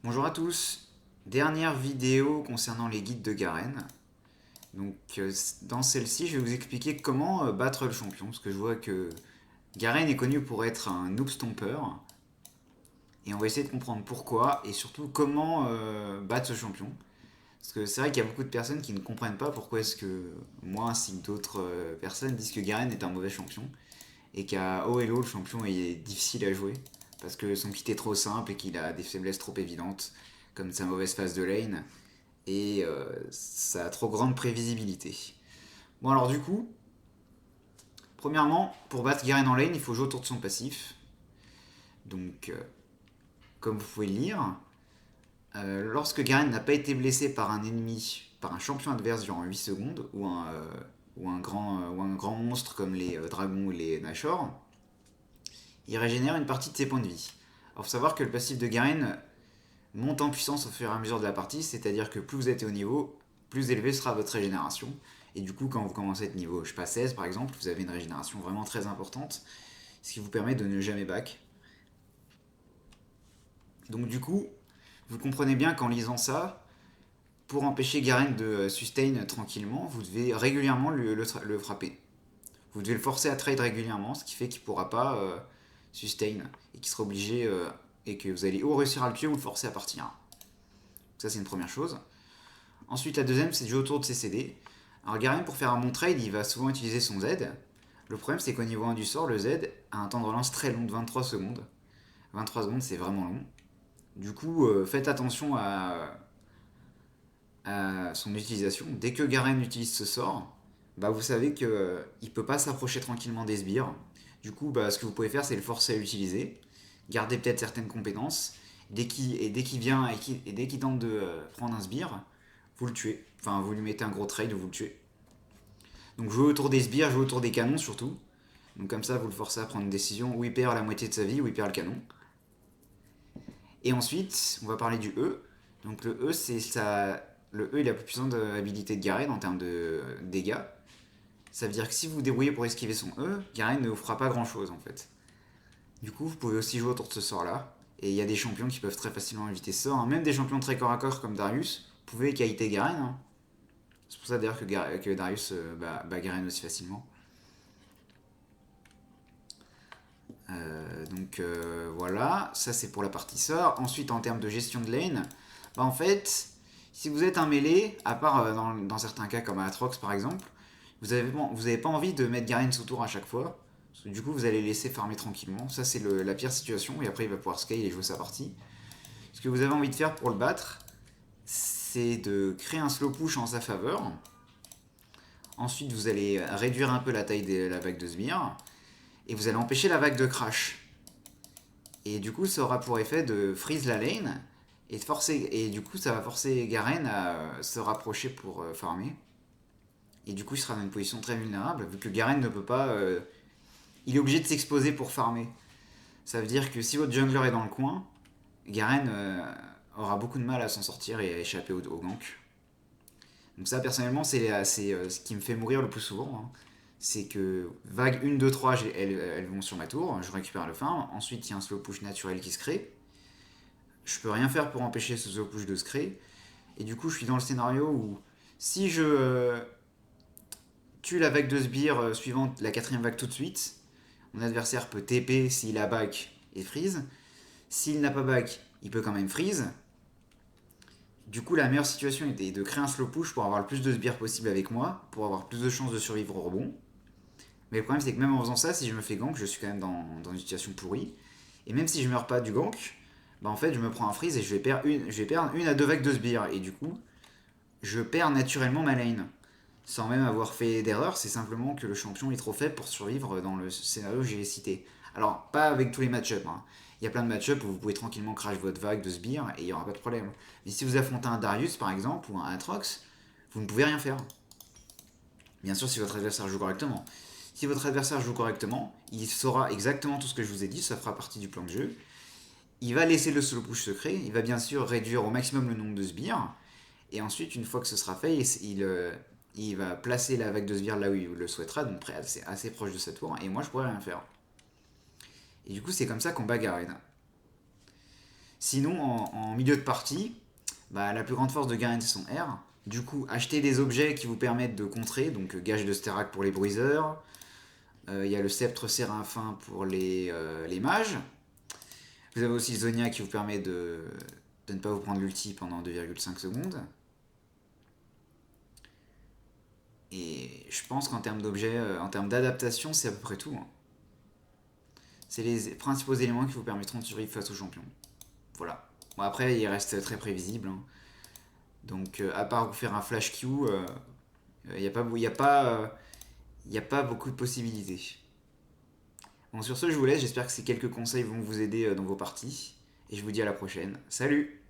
Bonjour à tous, dernière vidéo concernant les guides de Garen. Donc dans celle-ci, je vais vous expliquer comment battre le champion, parce que je vois que Garen est connu pour être un noob stomper, et on va essayer de comprendre pourquoi, et surtout comment battre ce champion. Parce que c'est vrai qu'il y a beaucoup de personnes qui ne comprennent pas pourquoi est-ce que moi ainsi que d'autres personnes disent que Garen est un mauvais champion, et qu'à haut elo le champion est difficile à jouer, parce que son kit est trop simple et qu'il a des faiblesses trop évidentes, comme sa mauvaise phase de lane, et ça a trop grande prévisibilité. Bon alors du coup, premièrement, pour battre Garen en lane, il faut jouer autour de son passif. Donc, comme vous pouvez le lire, lorsque Garen n'a pas été blessé par un ennemi, par un champion adverse durant 8 secondes, ou un grand monstre comme les dragons ou les Nashor, il régénère une partie de ses points de vie. Alors, faut savoir que le passif de Garen monte en puissance au fur et à mesure de la partie, c'est-à-dire que plus vous êtes au niveau, plus élevé sera votre régénération. Et du coup, quand vous commencez à être niveau, je sais pas, 16 par exemple, vous avez une régénération vraiment très importante, ce qui vous permet de ne jamais back. Donc du coup, vous comprenez bien qu'en lisant ça, pour empêcher Garen de sustain tranquillement, vous devez régulièrement le frapper. Vous devez le forcer à trade régulièrement, ce qui fait qu'il ne pourra pas sustain et qu'il sera obligé et que vous allez ou réussir à le tuer ou le forcer à partir. Ça c'est une première chose. Ensuite, la deuxième, c'est de jouer autour de ses CD. Alors Garen, pour faire un bon trade, il va souvent utiliser son Z. Le problème, c'est qu'au niveau 1 du sort, le Z a un temps de relance très long de 23 secondes. 23 secondes, c'est vraiment long. Du coup, faites attention à son utilisation. Dès que Garen utilise ce sort, bah, vous savez qu'il ne peut pas s'approcher tranquillement des sbires. Du coup, bah, ce que vous pouvez faire, c'est le forcer à l'utiliser. Garder peut-être certaines compétences. Dès qu'il vient et dès qu'il tente de prendre un sbire, vous le tuez. Enfin, vous lui mettez un gros trade ou vous le tuez. Donc jouez autour des sbires, jouez autour des canons surtout. Donc comme ça, vous le forcez à prendre une décision où il perd la moitié de sa vie, où il perd le canon. Et ensuite, on va parler du E. Donc le E, c'est ça. Le E est la plus puissante habilité de Garen en termes de dégâts. Ça veut dire que si vous vous débrouillez pour esquiver son E, Garen ne vous fera pas grand chose en fait. Du coup, vous pouvez aussi jouer autour de ce sort là. Et il y a des champions qui peuvent très facilement éviter ce sort, hein. Même des champions très corps à corps comme Darius, vous pouvez kiter Garen, hein. C'est pour ça d'ailleurs que Darius bat Garen aussi facilement. Voilà, ça c'est pour la partie sort. Ensuite, en termes de gestion de lane, bah en fait, si vous êtes un mêlé, à part dans certains cas comme à Atrox par exemple, vous avez pas envie de mettre Garen sous tour à chaque fois. Parce que du coup, vous allez laisser farmer tranquillement. Ça, c'est la pire situation. Et après, il va pouvoir scale et jouer sa partie. Ce que vous avez envie de faire pour le battre, c'est de créer un slow push en sa faveur. Ensuite, vous allez réduire un peu la taille de la vague de sbire. Et vous allez empêcher la vague de crash. Et du coup, ça aura pour effet de freeze la lane. Et du coup, ça va forcer Garen à se rapprocher pour farmer. Et du coup, il sera dans une position très vulnérable, vu que Garen ne peut pas. Il est obligé de s'exposer pour farmer. Ça veut dire que si votre jungler est dans le coin, Garen aura beaucoup de mal à s'en sortir et à échapper au gank. Donc, ça, personnellement, c'est ce qui me fait mourir le plus souvent, hein. C'est que vague 1, 2, 3, elles vont sur ma tour, je récupère le farm. Ensuite, il y a un slow push naturel qui se crée. Je peux rien faire pour empêcher ce slow push de se créer. Et du coup, je suis dans le scénario où si je tue la vague de sbire suivante la quatrième vague tout de suite, mon adversaire peut TP s'il a back et freeze. S'il n'a pas back, il peut quand même freeze. Du coup, la meilleure situation était de créer un slow push pour avoir le plus de sbires possible avec moi, pour avoir plus de chances de survivre au rebond. Mais le problème, c'est que même en faisant ça, si je me fais gank, je suis quand même dans une situation pourrie. Et même si je meurs pas du gank, bah en fait, je me prends un freeze et je vais perdre une à deux vagues de sbires. Et du coup, je perds naturellement ma lane. Sans même avoir fait d'erreur, c'est simplement que le champion est trop faible pour survivre dans le scénario que j'ai cité. Alors, pas avec tous les match-ups, hein. Il y a plein de match-ups où vous pouvez tranquillement crash votre vague de sbires et il n'y aura pas de problème. Mais si vous affrontez un Darius par exemple ou un Atrox, vous ne pouvez rien faire. Bien sûr, si votre adversaire joue correctement. Si votre adversaire joue correctement, il saura exactement tout ce que je vous ai dit, ça fera partie du plan de jeu. Il va laisser le solo push secret, il va bien sûr réduire au maximum le nombre de sbires, et ensuite, une fois que ce sera fait, il va placer la vague de sbires là où il le souhaitera, donc assez proche de sa tour, et moi je pourrais rien faire. Et du coup, c'est comme ça qu'on bat Garen. Sinon, en milieu de partie, bah, la plus grande force de Garen, c'est son R. Du coup, acheter des objets qui vous permettent de contrer, donc gage de Sterak pour les bruiseurs. Il y a le sceptre séraphin pour les mages. Vous avez aussi Zonia qui vous permet de ne pas vous prendre l'ulti pendant 2,5 secondes. Et je pense qu'en termes d'objets, en termes d'adaptation, c'est à peu près tout, hein. C'est les principaux éléments qui vous permettront de survivre face aux champions. Voilà. Bon, après, il reste très prévisible, hein. Donc, à part vous faire un flash Q, il n'y a, y a pas beaucoup de possibilités. Bon, sur ce, je vous laisse. J'espère que ces quelques conseils vont vous aider dans vos parties. Et je vous dis à la prochaine. Salut!